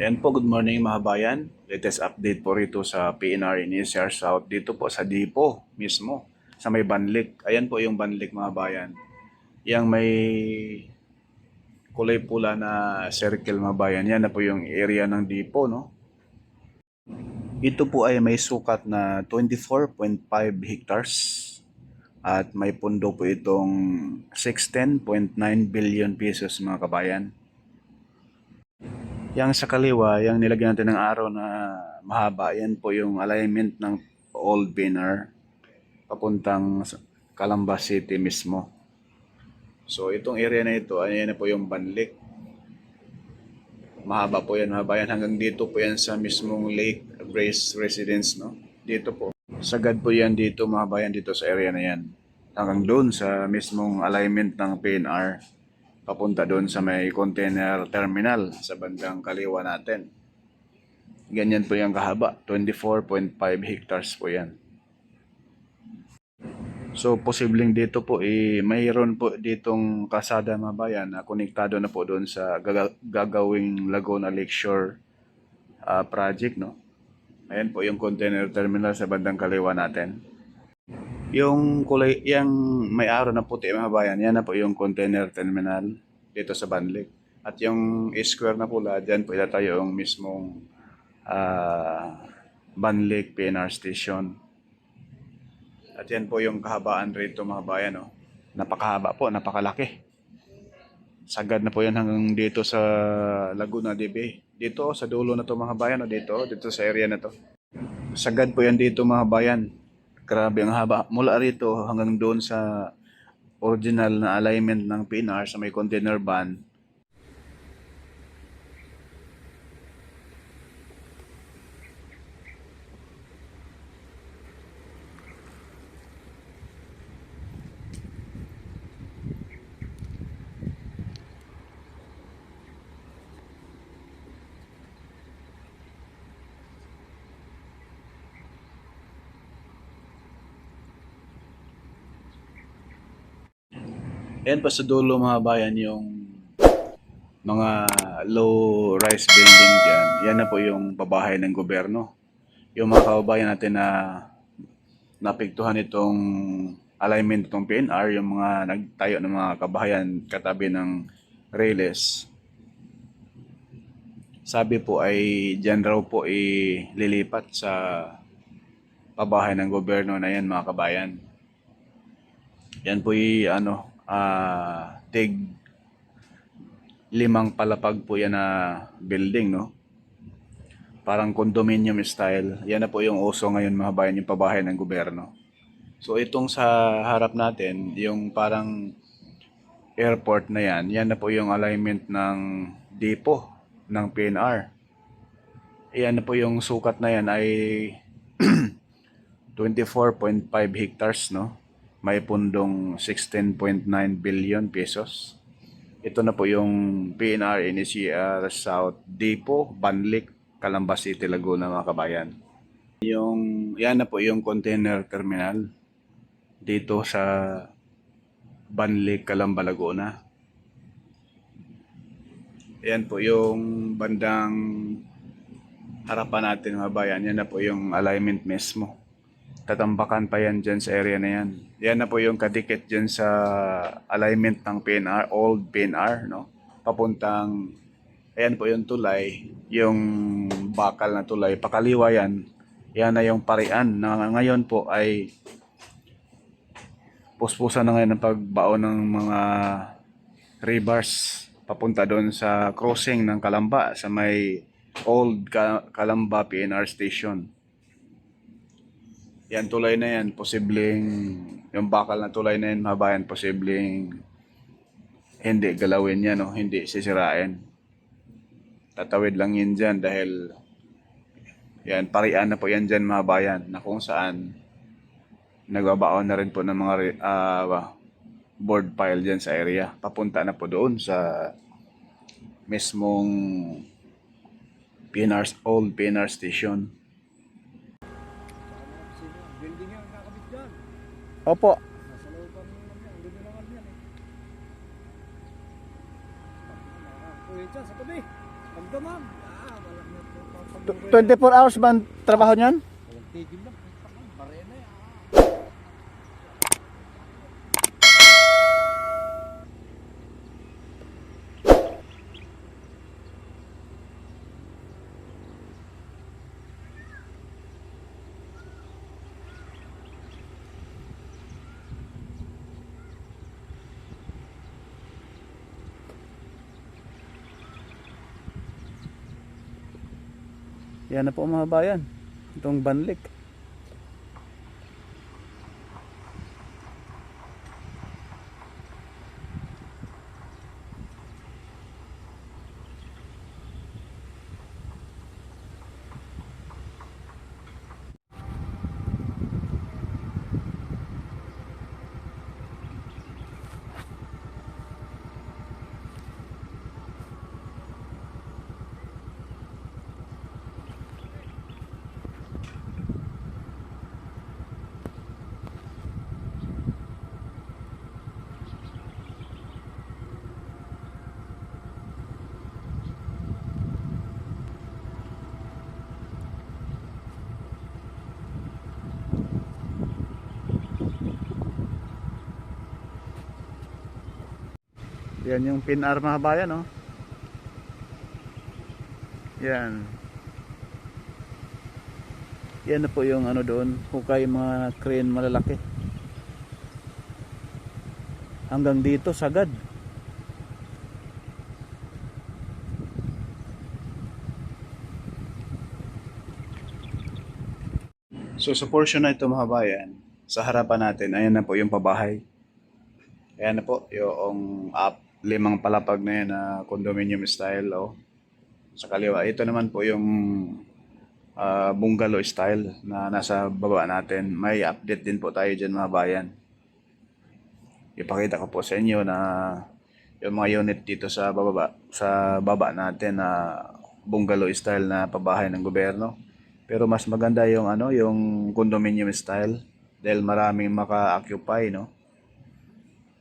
Ayan po, good morning mga bayan. Latest update po rito sa PNR in ECR South. Dito po sa Dipo mismo, sa may Banlik. Ayan po yung Banlik mga bayan. Yang may kulay pula na circle mga bayan. Yan na po yung area ng Dipo, no? Ito po ay may sukat na 24.5 hectares. At may pundo po itong 16.9 billion pesos mga kabayan. Yang sa kaliwa, yung nilagyan natin ng araw na mahaba, yan po yung alignment ng Old Banner papuntang Calamba City mismo. So itong area na ito, ayan na po yung Banlik. Mahaba po yan, mahaba yan. Hanggang dito po yan sa mismong Lake Grace Residence, no? Dito po. Sagad po yan dito, mahaba yan dito sa area na yan. Hanggang doon sa mismong alignment ng PNR. Papunta doon sa may container terminal sa bandang kaliwa natin. Ganyan po yung kahaba, 24.5 hectares po yan. So posibleng dito po mayroon po ditong kalsada mga bayan na konektado na po doon sa gagawing Laguna Lakeshore project, no. Ayan po yung container terminal sa bandang kaliwa natin. Yung kulay, yung may araw na puti mga bayan, yan na po yung container terminal dito sa Banlik. At yung square na pula, dyan po itatayo yung mismong Banlik PNR Station. At yan po yung kahabaan rito mga bayan. Oh. Napakahaba po, napakalaki. Sagad na po yan hanggang dito sa Laguna de Bay. Dito sa dulo na to mga bayan, dito sa area na to. Sagad po yan dito mga bayan. Grabe ang haba. Mula rito hanggang doon sa original na alignment ng PNR sa may container van. Ayan pa sa dulo mga bayan yung mga low-rise building dyan. Yan na po yung pabahay ng gobyerno. Yung mga kababayan natin na napiktuhan itong alignment itong PNR, yung mga nagtayo ng mga kabahayan katabi ng Reyes. Sabi po ay dyan raw po lilipat sa pabahay ng gobyerno na yan mga kabayan. Yan po tig 5 palapag po yan na building, no? Parang condominium style. Yan na po yung uso ngayon mga bayan, yung pabahay ng gobyerno. So itong sa harap natin, yung parang airport na yan, yan na po yung alignment ng depo ng PNR. Yan na po yung sukat na yan ay 24.5 hectares, no? May pundong 16.9 billion pesos. Ito na po yung PNR NCR South Depot, Banlik, Calamba City, Laguna mga kabayan. Yan na po yung container terminal dito sa Banlik, Calamba, Laguna. Yan po yung bandang harapan natin mga bayan. Yan na po yung alignment mismo. Tatambakan pa yan dyan sa area na yan. Yan na po yung kadikit dyan sa alignment ng PNR, Old PNR, no? Papuntang, ayan po yung tulay, yung bakal na tulay, pakaliwa yan. Yan na yung parian na ngayon po ay puspusan na ngayon ng pagbaon ng mga rebars papunta doon sa crossing ng Calamba sa may Old Calamba PNR Station. Yan tulay na yan, posibleng yung bakal na tulay na yan mga bayan, posibleng hindi galawin yan, no? Hindi sisirain. Tatawid lang yan dyan dahil yan, parian na po yan dyan mga bayan na kung saan nagbabaon na rin po ng mga board pile dyan sa area. Papunta na po doon sa mismong Old PNR Station. Building yan, kakabit dyan. Opo. Nasa loob kami naman yan. Hindi naman yan eh. Kuya dyan sa tabi. Magdamag. Wala 24 hours ba ang trabaho niyan? Walang tigil lang. Barena yan. Yan na po mga bayan. Itong banlik. Yan yung PNR mga bayan, oh. Yan. Yan na po yung ano doon, hukay mga crane malalaki. Hanggang dito sagad. So sa portion na ito mga bayan, sa harapan natin, ayan na po yung pabahay. Ayan na po yung limang palapag na yan na condominium style. Oh. Sa kaliwa, ito naman po yung bungalow style na nasa baba natin. May update din po tayo dyan mga bayan. Ipakita ko po sa inyo na yung mga unit dito sa baba natin na bungalow style na pabahay ng gobyerno. Pero mas maganda yung yung condominium style dahil maraming maka-occupy, no.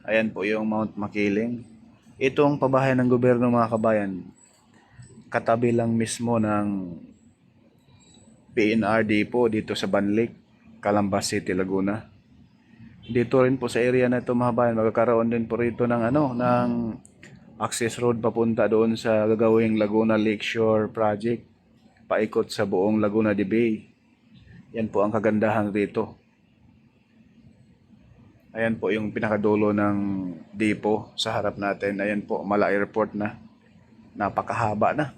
Ayan po yung Mount Makiling. Itong pabahay ng gobyerno mga kabayan, katabi lang mismo ng PNR depot dito sa Banlik, Calamba City, Laguna. Dito rin po sa area na ito mga kabayan, magkakaroon din po rito ng ng access road papunta doon sa gagawing Laguna Lakeshore Project, paikot sa buong Laguna de Bay. Yan po ang kagandahan rito. Ayan po yung pinakadulo ng depot sa harap natin. Ayan po, Mala Airport na. Napakahaba na.